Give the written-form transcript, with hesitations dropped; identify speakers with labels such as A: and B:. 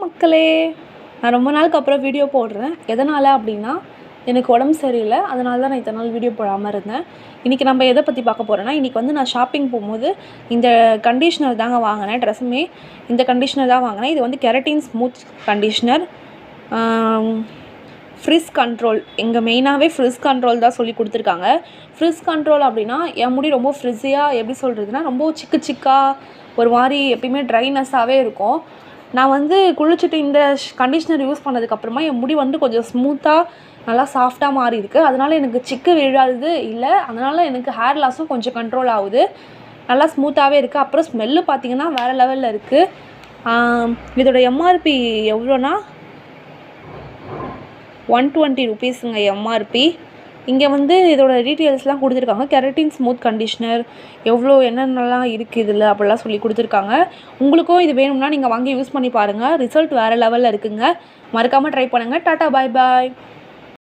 A: மக்களே, நான் ரொம்ப நாளுக்கு அப்புறம் வீடியோ போடுறேன். எதனால் அப்படின்னா, எனக்கு உடம்பு சரியில்லை. அதனால தான் நான் இத்தனை நாள் வீடியோ போடாமல் இருந்தேன். இன்றைக்கி நம்ம எதை பற்றி பார்க்க போகிறோன்னா, இன்றைக்கி வந்து நான் ஷாப்பிங் போகும்போது இந்த கண்டிஷ்னர் தாங்க வாங்கினேன். ட்ரெஸ்ஸுமே இந்த கண்டிஷ்னர் தான் வாங்கினேன். இது வந்து keratin smooth conditioner, frizz control. இங்கே மெயினாகவே ஃப்ரிஸ் கண்ட்ரோல் தான் சொல்லி கொடுத்துருக்காங்க. ஃப்ரிஸ் கண்ட்ரோல் அப்படின்னா, என் முடி ரொம்ப ஃப்ரிஸியாக எப்படி சொல்கிறதுனா, ரொம்ப சிக்கு சிக்காக ஒரு மாதிரி எப்பயுமே ட்ரைனஸ்ஸாகவே இருக்கும். நான் வந்து குளிச்சுட்டு இந்த கண்டிஷ்னர் யூஸ் பண்ணதுக்கப்புறமா என் முடி வந்து கொஞ்சம் ஸ்மூத்தாக நல்லா சாஃப்டாக மாறி இருக்குது. அதனால் எனக்கு சிக்கு விழாது இல்லை. அதனால் எனக்கு ஹேர் லாஸும் கொஞ்சம் கண்ட்ரோல் ஆகுது. நல்லா ஸ்மூத்தாகவே இருக்குது. அப்புறம் ஸ்மெல்லு பார்த்திங்கன்னா வேறு லெவலில் இருக்குது. இதோட எம்ஆர்பி எவ்வளோனா 120 ருபீஸுங்க எம்ஆர்பி. இங்கே வந்து இதோட டீட்டெயில்ஸ்லாம் கொடுத்துருக்காங்க. கெரட்டின் ஸ்மூத் கண்டிஷ்னர் எவ்வளோ என்னென்னலாம் இருக்குது இதில் அப்படிலாம் சொல்லி கொடுத்துருக்காங்க. உங்களுக்கும் இது வேணும்னா நீங்கள் வாங்கி யூஸ் பண்ணி பாருங்கள். ரிசல்ட் வேறு லெவலில் இருக்குங்க. மறக்காமல் ட்ரை பண்ணுங்கள். டாட்டா பாய் பாய்.